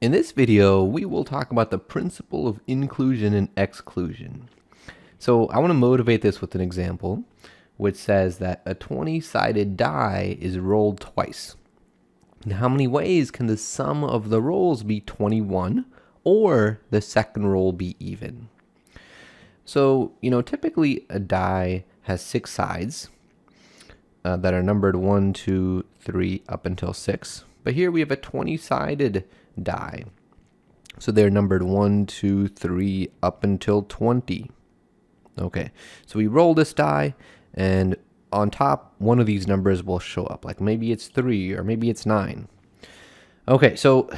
In this video, we will talk about the principle of inclusion and exclusion. So I want to motivate this with an example, which says that a 20-sided die is rolled twice. Now, how many ways can the sum of the rolls be 21 or the second roll be even? So, typically a die has 6 sides that are numbered 1, 2, 3, up until 6. But here we have a 20-sided die. So they're numbered 1, 2, 3, up until 20. Okay, so we roll this die, and on top, one of these numbers will show up. Like maybe it's 3 or maybe it's 9. Okay, so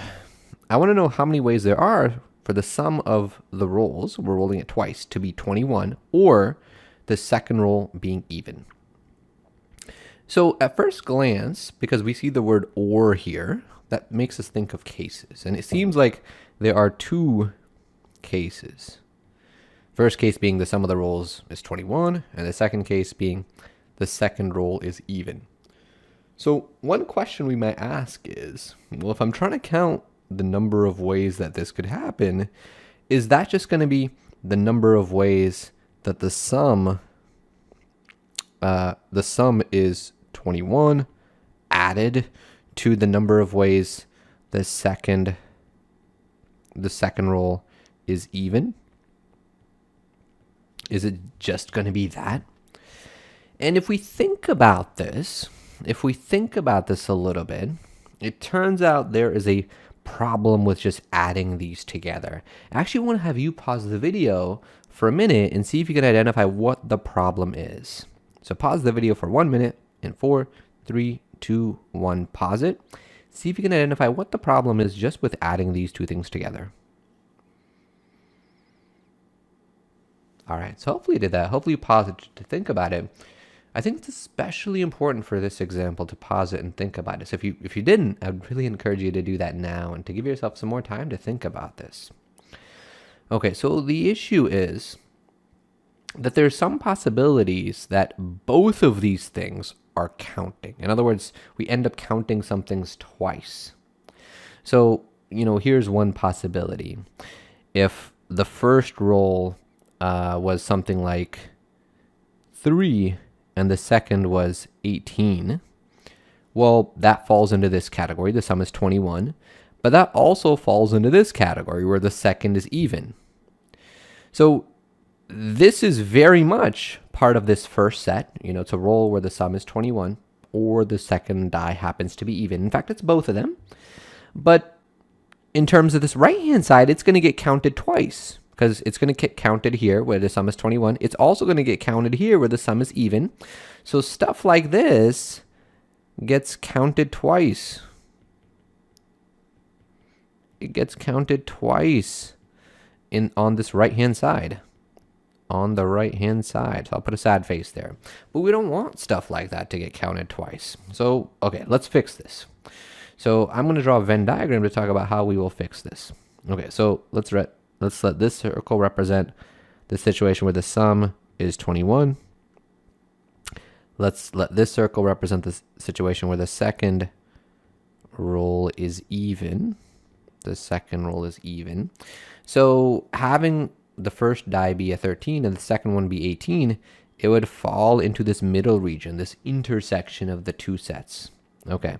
I want to know how many ways there are for the sum of the rolls, we're rolling it twice, to be 21, or the second roll being even. So at first glance, because we see the word or here, that makes us think of cases. And it seems like there are 2 cases. First case being the sum of the rolls is 21, and the second case being the second roll is even. So one question we might ask is, well, if I'm trying to count the number of ways that this could happen, is that just going to be the number of ways that the sum is 21 added to the number of ways the second roll is even? Is it just going to be that? And if we think about this a little bit, it turns out there is a problem with just adding these together. I actually want to have you pause the video for a minute and see if you can identify what the problem is. So pause the video for 1 minute in 4, 3, 2, 1, pause it. See if you can identify what the problem is just with adding these 2 things together. All right, so hopefully you did that. Hopefully you paused it to think about it. I think it's especially important for this example to pause it and think about it. So if you didn't, I'd really encourage you to do that now and to give yourself some more time to think about this. Okay, so the issue is that there's some possibilities that both of these things are counting. In other words, we end up counting some things twice. So, here's one possibility. If the first roll was something like 3 and the second was 18, well, that falls into this category. The sum is 21. But that also falls into this category where the second is even. So this is very much part of this first set. It's a roll where the sum is 21 or the second die happens to be even. In fact, it's both of them. But in terms of this right-hand side, it's going to get counted twice because it's going to get counted here where the sum is 21. It's also going to get counted here where the sum is even. So stuff like this gets counted twice. It gets counted twice on this right-hand side. On the right-hand side. So I'll put a sad face there. But we don't want stuff like that to get counted twice. So, okay, let's fix this. So I'm going to draw a Venn diagram to talk about how we will fix this. Okay, so let's let this circle represent the situation where the sum is 21. Let's let this circle represent the situation where the second roll is even. The second roll is even. So having the first die be a 13 and the second one be 18, it would fall into this middle region, this intersection of the 2 sets. Okay,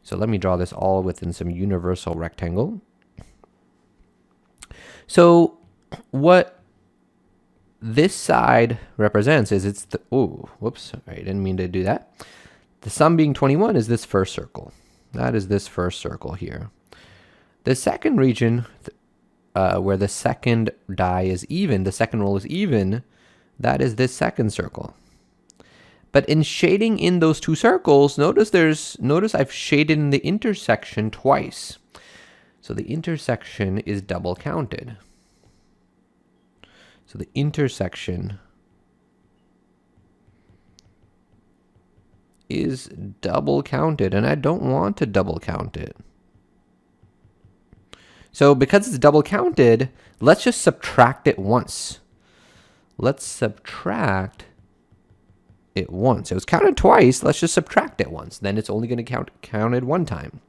so let me draw this all within some universal rectangle. So what this side represents is it's the, whoops, sorry, I didn't mean to do that. The sum being 21 is this first circle. That is this first circle here. The second region, where the second die is even, the second roll is even, that is this second circle. But in shading in those 2 circles, notice I've shaded in the intersection twice. So the intersection is double counted. So the intersection is double counted, and I don't want to double count it. So because it's double counted, let's just subtract it once. Let's subtract it once. It was counted twice. Let's just subtract it once. Then it's only going to counted one time.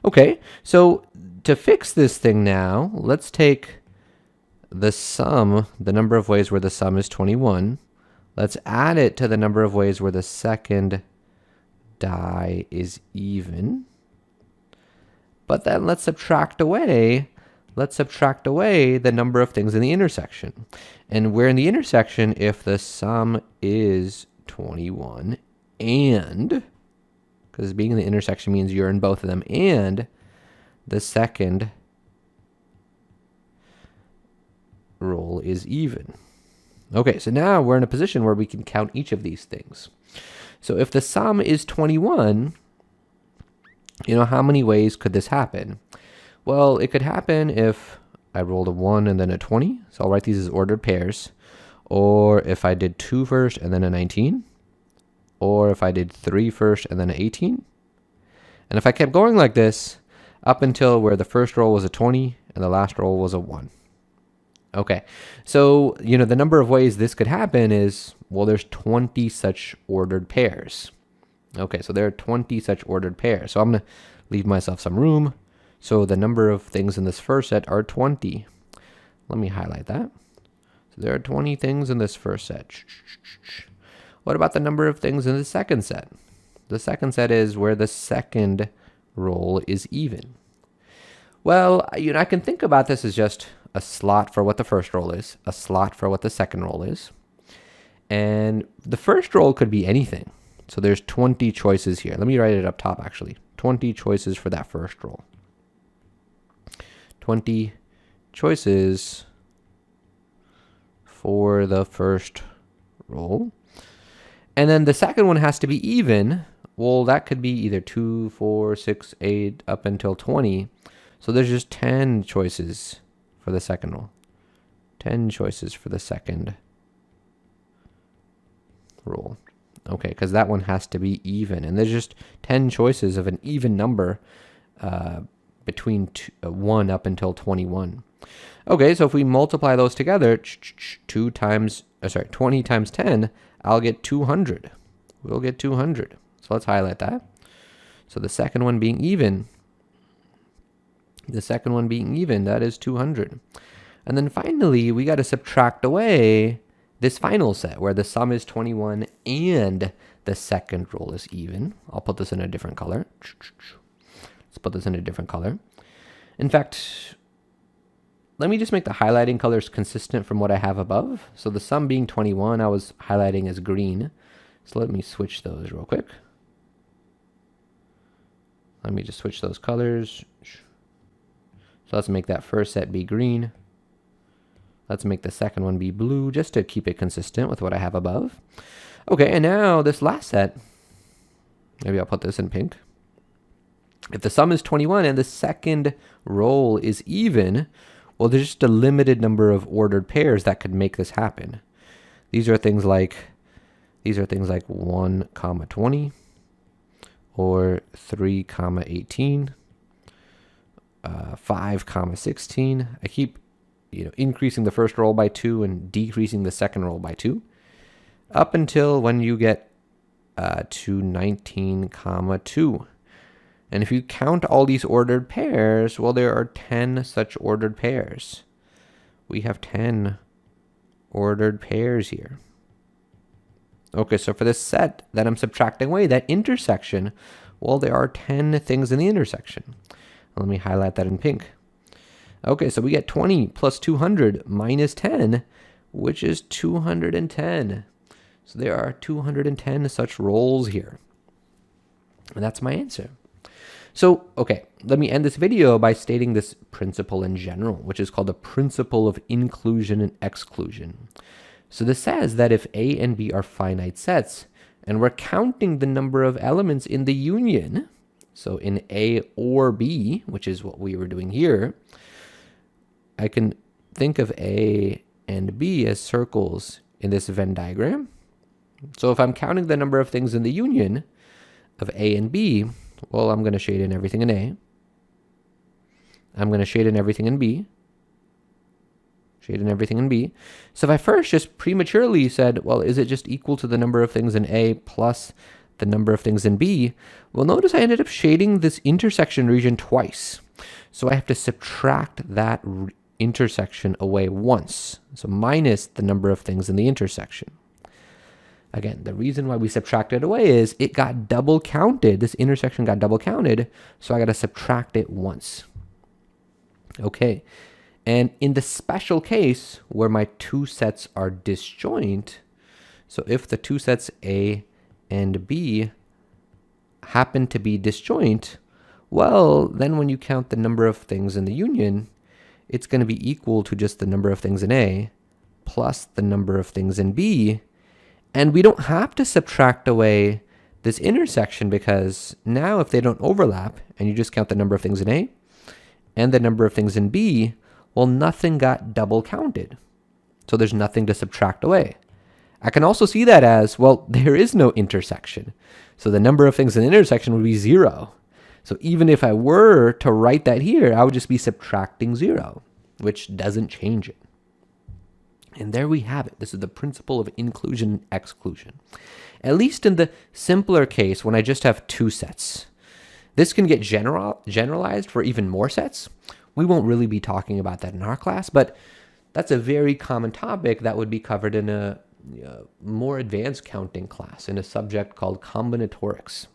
Okay, so to fix this thing now, let's take the sum, the number of ways where the sum is 21. Let's add it to the number of ways where the second die is even. But then let's subtract away the number of things in the intersection. And we're in the intersection if the sum is 21 and, because being in the intersection means you're in both of them, and the second roll is even. Okay, so now we're in a position where we can count each of these things. So if the sum is 21, how many ways could this happen? Well, it could happen if I rolled a 1 and then a 20. So I'll write these as ordered pairs. Or if I did 2 first and then a 19. Or if I did 3 first and then an 18. And if I kept going like this up until where the first roll was a 20 and the last roll was a 1. Okay, so, the number of ways this could happen is, well, there's 20 such ordered pairs. Okay, so there are 20 such ordered pairs. So I'm going to leave myself some room. So the number of things in this first set are 20. Let me highlight that. So there are 20 things in this first set. What about the number of things in the second set? The second set is where the second roll is even. Well, I can think about this as just a slot for what the first roll is, a slot for what the second roll is. And the first roll could be anything. So there's 20 choices here. Let me write it up top, actually. 20 choices for that first roll. 20 choices for the first roll. And then the second one has to be even. Well, that could be either 2, 4, 6, 8, up until 20. So there's just 10 choices for the second roll. 10 choices for the second roll. Okay, because that one has to be even. And there's just 10 choices of an even number between 1 up until 21. Okay, so if we multiply those together, 20 times 10, I'll get 200. We'll get 200. So let's highlight that. So the second one being even, that is 200. And then finally, we got to subtract away this final set where the sum is 21 and the second roll is even. I'll put this in a different color. Let's put this in a different color. In fact, let me just make the highlighting colors consistent from what I have above. So the sum being 21, I was highlighting as green. So let me switch those real quick. Let me just switch those colors. So let's make that first set be green. Let's make the second one be blue, just to keep it consistent with what I have above. Okay, and now this last set, maybe I'll put this in pink. If the sum is 21 and the second roll is even, well, there's just a limited number of ordered pairs that could make this happen. These are things like 1, 20, or 3, 18, 5, 16. I keep increasing the first roll by 2 and decreasing the second roll by 2, up until when you get to 19, 2. And if you count all these ordered pairs, well, there are 10 such ordered pairs. We have 10 ordered pairs here. Okay, so for this set that I'm subtracting away, that intersection, well, there are 10 things in the intersection. Let me highlight that in pink. Okay, so we get 20 plus 200 minus 10, which is 210. So there are 210 such rolls here. And that's my answer. So, okay, let me end this video by stating this principle in general, which is called the principle of inclusion and exclusion. So this says that if A and B are finite sets, and we're counting the number of elements in the union, so in A or B, which is what we were doing here, I can think of A and B as circles in this Venn diagram. So if I'm counting the number of things in the union of A and B, well, I'm going to shade in everything in A. I'm going to shade in everything in B. Shade in everything in B. So if I first just prematurely said, well, is it just equal to the number of things in A plus the number of things in B? Well, notice I ended up shading this intersection region twice. So I have to subtract that intersection away once. So minus the number of things in the intersection. Again, the reason why we subtract it away is it got double counted. This intersection got double counted, so I got to subtract it once. Okay, and in the special case where my two sets are disjoint, so if the two sets A and B happen to be disjoint, well, then when you count the number of things in the union, it's going to be equal to just the number of things in A plus the number of things in B. And we don't have to subtract away this intersection because now if they don't overlap and you just count the number of things in A and the number of things in B, well, nothing got double counted. So there's nothing to subtract away. I can also see that as, well, there is no intersection. So the number of things in the intersection would be 0. So even if I were to write that here, I would just be subtracting 0, which doesn't change it. And there we have it. This is the principle of inclusion and exclusion. At least in the simpler case, when I just have two sets. This can get generalized for even more sets. We won't really be talking about that in our class, but that's a very common topic that would be covered in a more advanced counting class in a subject called combinatorics.